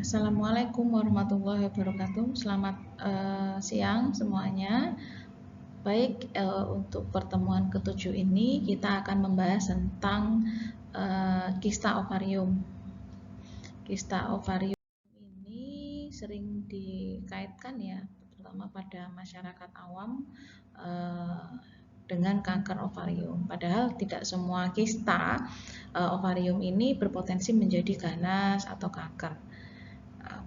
Assalamualaikum warahmatullahi wabarakatuh. Selamat siang semuanya. Baik, untuk pertemuan ke-7 ini kita akan membahas tentang kista ovarium. Kista ovarium ini sering dikaitkan ya, terutama pada masyarakat awam dengan kanker ovarium. Padahal tidak semua kista ovarium ini berpotensi menjadi ganas atau kanker.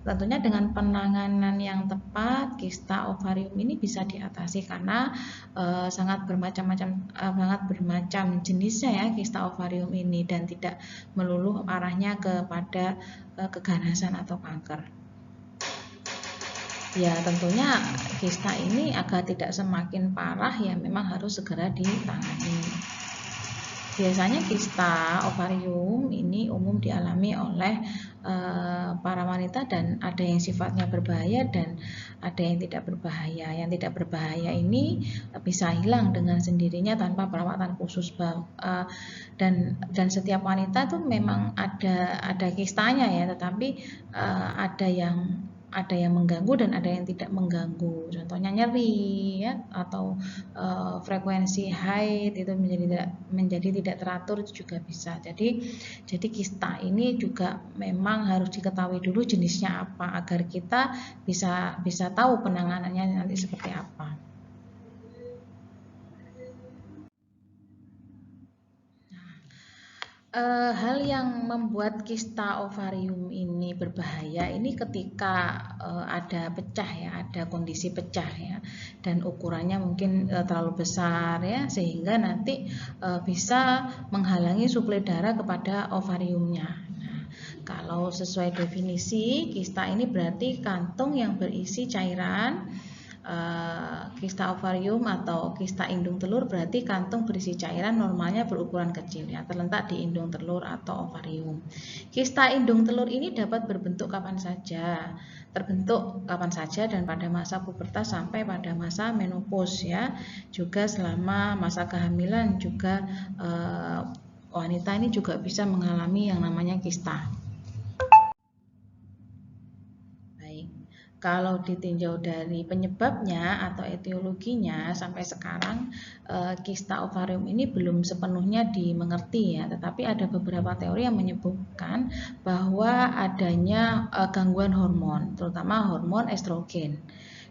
Tentunya dengan penanganan yang tepat, kista ovarium ini bisa diatasi karena sangat bermacam jenisnya ya kista ovarium ini, dan tidak melulu arahnya kepada keganasan atau kanker. Ya, tentunya kista ini agar tidak semakin parah ya memang harus segera ditangani. Biasanya kista ovarium ini umum dialami oleh para wanita dan ada yang sifatnya berbahaya dan ada yang tidak berbahaya. Yang tidak berbahaya ini bisa hilang dengan sendirinya tanpa perawatan khusus, dan setiap wanita tuh memang ada kistanya ya, tetapi ada yang mengganggu dan ada yang tidak mengganggu. Contohnya nyeri ya, atau frekuensi haid itu menjadi tidak teratur, itu juga bisa. Jadi kista ini juga memang harus diketahui dulu jenisnya apa agar kita bisa tahu penanganannya nanti seperti apa. Hal yang membuat kista ovarium ini berbahaya ini ketika ada pecah ya, ada kondisi pecah ya, dan ukurannya mungkin terlalu besar ya, sehingga nanti bisa menghalangi suplai darah kepada ovariumnya. Nah, kalau sesuai definisi, kista ini berarti kantung yang berisi cairan. Kista ovarium atau kista indung telur berarti kantung berisi cairan normalnya berukuran kecil ya, terletak di indung telur atau ovarium. Kista indung telur ini dapat terbentuk kapan saja dan pada masa pubertas sampai pada masa menopause ya. Juga selama masa kehamilan juga wanita ini juga bisa mengalami yang namanya kista. Kalau ditinjau dari penyebabnya atau etiologinya, sampai sekarang kista ovarium ini belum sepenuhnya dimengerti ya, tetapi ada beberapa teori yang menyebutkan bahwa adanya gangguan hormon, terutama hormon estrogen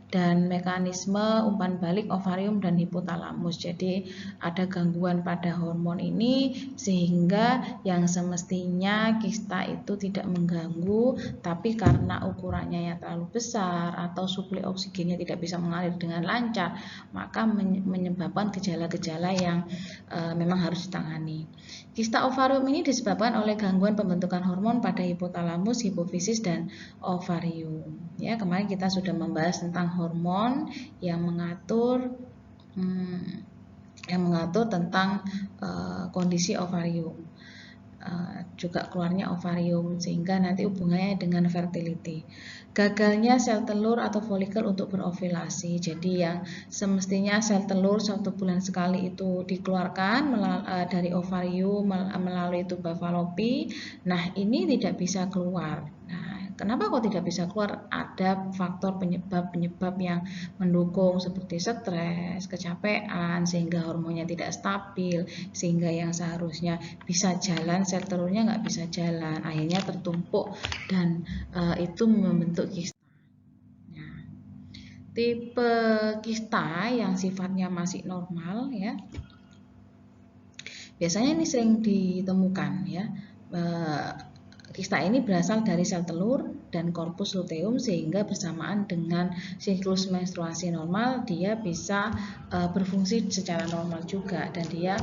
dan mekanisme umpan balik ovarium dan hipotalamus. Jadi ada gangguan pada hormon ini sehingga yang semestinya kista itu tidak mengganggu, tapi karena ukurannya yang terlalu besar atau suplai oksigennya tidak bisa mengalir dengan lancar, maka menyebabkan gejala-gejala yang memang harus ditangani. Kista ovarium ini disebabkan oleh gangguan pembentukan hormon pada hipotalamus, hipofisis, dan ovarium. Ya, kemarin kita sudah membahas tentang hormon yang mengatur tentang kondisi ovarium, juga keluarnya ovarium, sehingga nanti hubungannya dengan fertility. Gagalnya sel telur atau folikel untuk berovulasi. Jadi yang semestinya sel telur 1 bulan sekali itu dikeluarkan dari ovarium melalui tuba Fallopi. Nah, ini tidak bisa keluar. Nah, kenapa kok tidak bisa keluar? Ada faktor penyebab yang mendukung seperti stres, kecapean, sehingga hormonnya tidak stabil, sehingga yang seharusnya bisa jalan sel telurnya nggak bisa jalan, akhirnya tertumpuk dan itu membentuk kista. Nah, tipe kista yang sifatnya masih normal ya, biasanya ini sering ditemukan ya. Kista ini berasal dari sel telur dan korpus luteum, sehingga bersamaan dengan siklus menstruasi normal dia bisa berfungsi secara normal juga, dan dia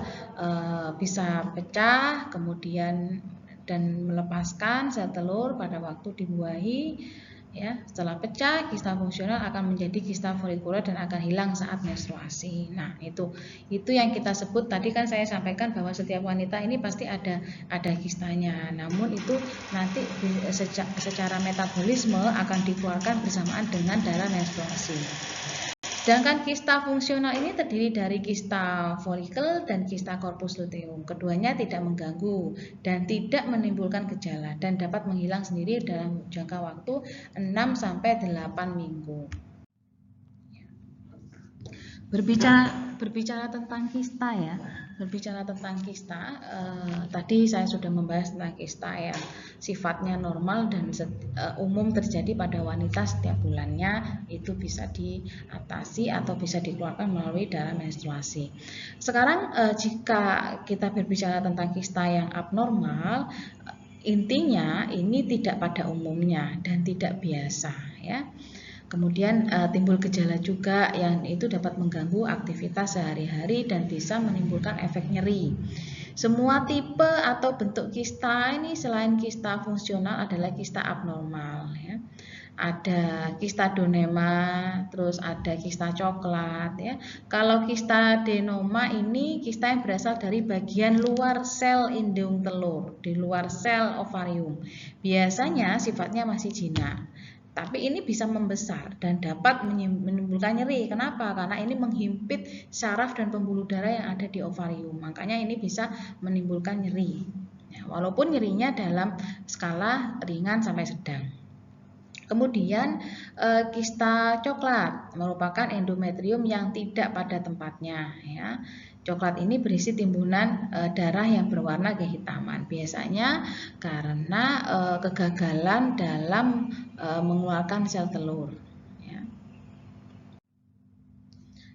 bisa pecah kemudian dan melepaskan sel telur pada waktu dibuahi ya. Setelah pecah, kista fungsional akan menjadi kista folikuler dan akan hilang saat menstruasi. Nah, itu yang kita sebut tadi, kan saya sampaikan bahwa setiap wanita ini pasti ada kistanya. Namun itu nanti secara metabolisme akan dikeluarkan bersamaan dengan darah menstruasi. Sedangkan kista fungsional ini terdiri dari kista folikel dan kista korpus luteum. Keduanya tidak mengganggu dan tidak menimbulkan gejala dan dapat menghilang sendiri dalam jangka waktu 6-8 minggu. Berbicara tentang kista ya, tadi saya sudah membahas tentang kista yang sifatnya normal dan umum terjadi pada wanita setiap bulannya, itu bisa diatasi atau bisa dikeluarkan melalui darah menstruasi. Sekarang jika kita berbicara tentang kista yang abnormal, intinya ini tidak pada umumnya dan tidak biasa ya. Kemudian timbul gejala juga yang itu dapat mengganggu aktivitas sehari-hari dan bisa menimbulkan efek nyeri. Semua tipe atau bentuk kista ini selain kista fungsional adalah kista abnormal ya. Ada kista donema, terus ada kista coklat ya. Kalau kista adenoma ini kista yang berasal dari bagian luar sel indung telur, di luar sel ovarium. Biasanya sifatnya masih jinak. Tapi ini bisa membesar dan dapat menimbulkan nyeri. Kenapa? Karena ini menghimpit saraf dan pembuluh darah yang ada di ovarium. Makanya ini bisa menimbulkan nyeri. Ya, walaupun nyerinya dalam skala ringan sampai sedang. Kemudian kista coklat merupakan endometrium yang tidak pada tempatnya ya. Coklat ini berisi timbunan darah yang berwarna kehitaman. Biasanya karena kegagalan dalam mengeluarkan sel telur. Ya.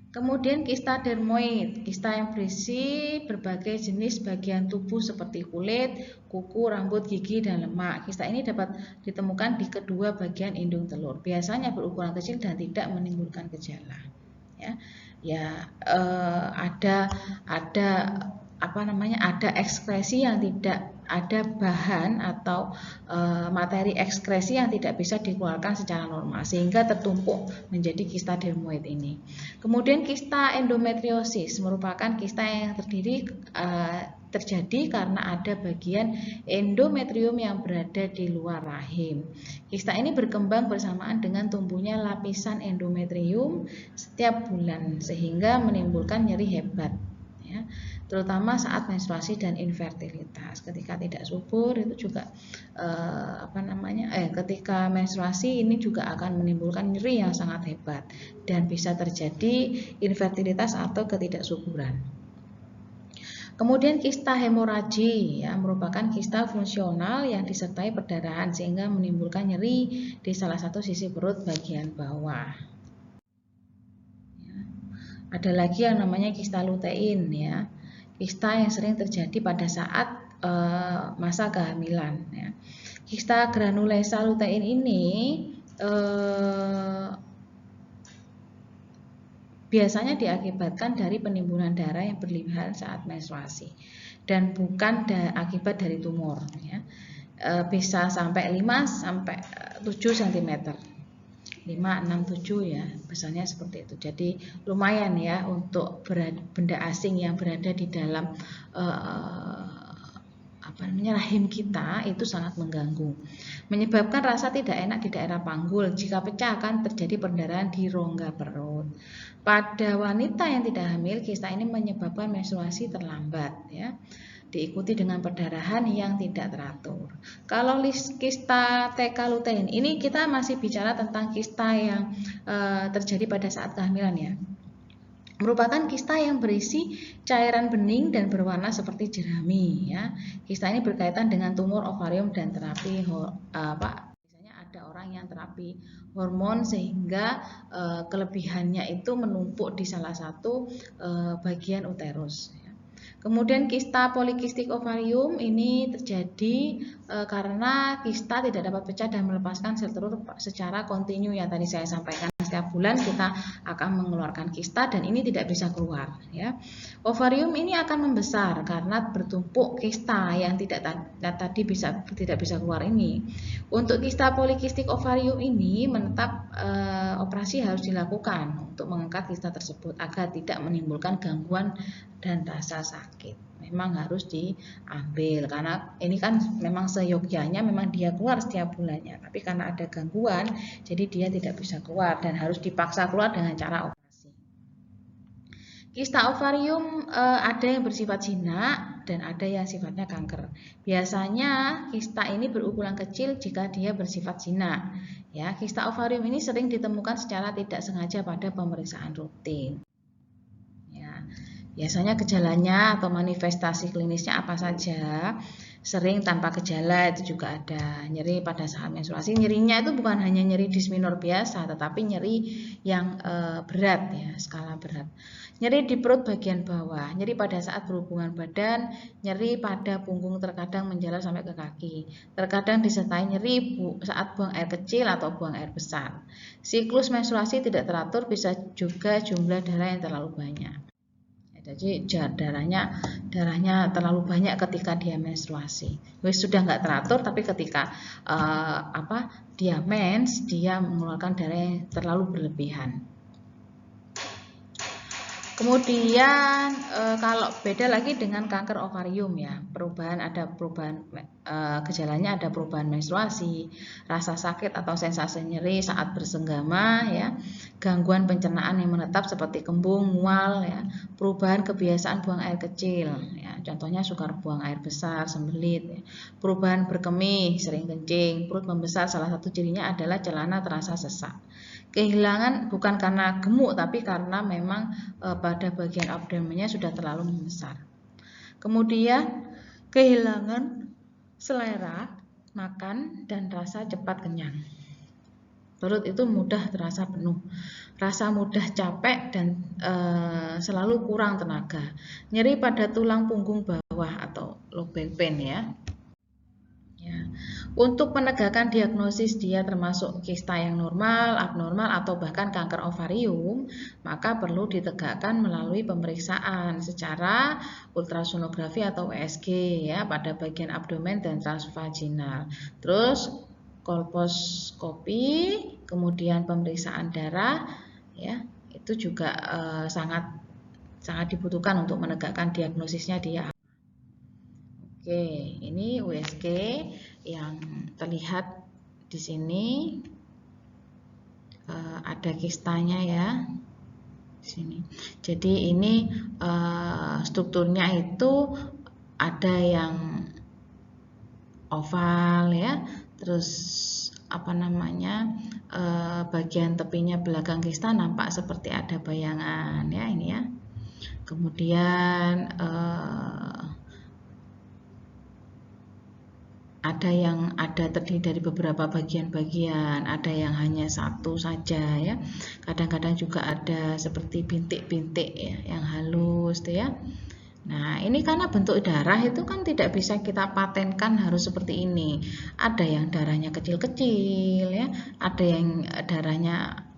Kemudian kista dermoid, kista yang berisi berbagai jenis bagian tubuh seperti kulit, kuku, rambut, gigi, dan lemak. Kista ini dapat ditemukan di kedua bagian indung telur. Biasanya berukuran kecil dan tidak menimbulkan gejala. Ada ekskresi yang tidak ada bahan atau materi ekskresi yang tidak bisa dikeluarkan secara normal sehingga tertumpuk menjadi kista dermoid ini. Kemudian kista endometriosis merupakan kista yang terjadi karena ada bagian endometrium yang berada di luar rahim. Kista ini berkembang bersamaan dengan tumbuhnya lapisan endometrium setiap bulan sehingga menimbulkan nyeri hebat ya, terutama saat menstruasi dan infertilitas. Ketika tidak subur itu juga ketika menstruasi ini juga akan menimbulkan nyeri yang sangat hebat dan bisa terjadi infertilitas atau ketidaksuburan. Kemudian kista hemoragi ya, merupakan kista fungsional yang disertai perdarahan sehingga menimbulkan nyeri di salah satu sisi perut bagian bawah. Ya. Ada lagi yang namanya kista lutein ya, kista yang sering terjadi pada saat masa kehamilan. Ya. Kista granulesa lutein ini biasanya diakibatkan dari penimbunan darah yang berlebihan saat menstruasi dan bukan akibat dari tumor ya. Bisa sampai 5-7 cm 5, 6, 7 ya, besarnya seperti itu. Jadi lumayan ya untuk benda asing yang berada di dalam rahim kita itu sangat mengganggu, menyebabkan rasa tidak enak di daerah panggul. Jika pecah akan terjadi perdarahan di rongga perut. Pada wanita yang tidak hamil, kista ini menyebabkan menstruasi terlambat ya, diikuti dengan perdarahan yang tidak teratur. Kalau kista TK lutein ini kita masih bicara tentang kista yang terjadi pada saat kehamilan ya. Merupakan kista yang berisi cairan bening dan berwarna seperti jerami ya. Kista ini berkaitan dengan tumor ovarium dan terapi biasanya ada orang yang terapi hormon sehingga kelebihannya itu menumpuk di salah satu bagian uterus ya. Kemudian kista polikistik ovarium ini terjadi karena kista tidak dapat pecah dan melepaskan sel telur secara kontinu yang tadi saya sampaikan. Setiap bulan kita akan mengeluarkan kista dan ini tidak bisa keluar ya. Ovarium ini akan membesar karena bertumpuk kista yang tidak bisa keluar ini. Untuk kista polikistik ovarium ini menetap operasi harus dilakukan untuk mengangkat kista tersebut agar tidak menimbulkan gangguan dan rasa sakit. Memang harus diambil karena ini kan memang seyogyanya memang dia keluar setiap bulannya, tapi karena ada gangguan jadi dia tidak bisa keluar dan harus dipaksa keluar dengan cara operasi. Kista ovarium ada yang bersifat jinak dan ada yang sifatnya kanker. Biasanya kista ini berukuran kecil jika dia bersifat jinak. Ya, kista ovarium ini sering ditemukan secara tidak sengaja pada pemeriksaan rutin. Ya, biasanya gejalanya atau manifestasi klinisnya apa saja? Sering tanpa gejala itu juga ada. Nyeri pada saat menstruasi, nyerinya itu bukan hanya nyeri dismenor biasa, tetapi nyeri yang berat ya, skala berat. Nyeri di perut bagian bawah, nyeri pada saat berhubungan badan, nyeri pada punggung terkadang menjalar sampai ke kaki. Terkadang disertai nyeri saat buang air kecil atau buang air besar. Siklus menstruasi tidak teratur, bisa juga jumlah darah yang terlalu banyak. Jadi darahnya terlalu banyak ketika dia menstruasi. Sudah nggak teratur, tapi ketika dia mens, dia mengeluarkan darah yang terlalu berlebihan. Kemudian kalau beda lagi dengan kanker ovarium ya, gejalanya ada perubahan menstruasi, rasa sakit atau sensasi nyeri saat bersenggama ya, gangguan pencernaan yang menetap seperti kembung, mual ya, perubahan kebiasaan buang air kecil ya, contohnya sukar buang air besar, sembelit ya, perubahan berkemih, sering kencing, perut membesar, salah satu cirinya adalah celana terasa sesak. Kehilangan bukan karena gemuk tapi karena memang pada bagian abdomennya sudah terlalu membesar. Kemudian kehilangan selera makan dan rasa cepat kenyang. Perut itu mudah terasa penuh, rasa mudah capek dan selalu kurang tenaga. Nyeri pada tulang punggung bawah atau low back pain ya. Untuk menegakkan diagnosis dia termasuk kista yang normal, abnormal, atau bahkan kanker ovarium, maka perlu ditegakkan melalui pemeriksaan secara ultrasonografi atau USG ya pada bagian abdomen dan transvaginal. Terus kolposkopi, kemudian pemeriksaan darah ya, itu juga sangat dibutuhkan untuk menegakkan diagnosisnya dia. Oke, ini USG yang terlihat di sini ada kistanya ya di sini. Jadi ini strukturnya itu ada yang oval ya, terus bagian tepinya belakang kista nampak seperti ada bayangan ya ini ya. Kemudian ada yang terdiri dari beberapa bagian-bagian, ada yang hanya satu saja ya. Kadang-kadang juga ada seperti bintik-bintik ya, yang halus tuh ya. Nah, ini karena bentuk darah itu kan tidak bisa kita patenkan harus seperti ini. Ada yang darahnya kecil-kecil ya, ada yang darahnya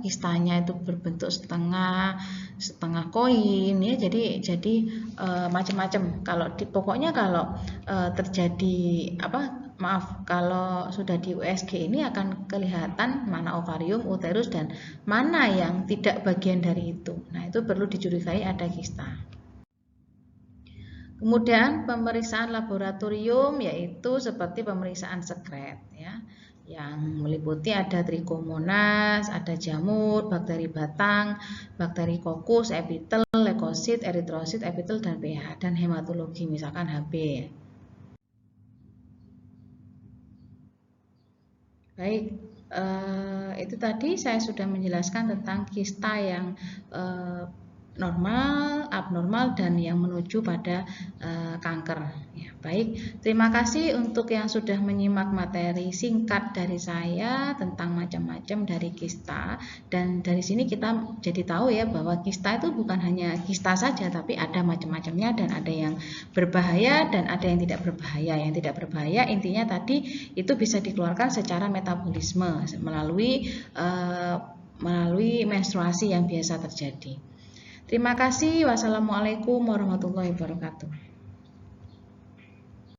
kistanya itu berbentuk setengah koin ya. Jadi macam-macam. Pokoknya kalau terjadi kalau sudah di USG ini akan kelihatan mana ovarium, uterus dan mana yang tidak bagian dari itu. Nah, itu perlu dicurigai ada kista. Kemudian pemeriksaan laboratorium yaitu seperti pemeriksaan sekret ya, yang meliputi ada Trichomonas, ada jamur, bakteri batang, bakteri kokus, epitel, leukosit, eritrosit, epitel dan pH, dan hematologi misalkan Hb. Baik, itu tadi saya sudah menjelaskan tentang kista yang normal, abnormal, dan yang menuju pada kanker. Ya, baik, terima kasih untuk yang sudah menyimak materi singkat dari saya tentang macam-macam dari kista. Dan dari sini kita jadi tahu ya bahwa kista itu bukan hanya kista saja, tapi ada macam-macamnya dan ada yang berbahaya dan ada yang tidak berbahaya. Yang tidak berbahaya intinya tadi itu bisa dikeluarkan secara metabolisme melalui menstruasi yang biasa terjadi. Terima kasih. Wassalamualaikum warahmatullahi wabarakatuh.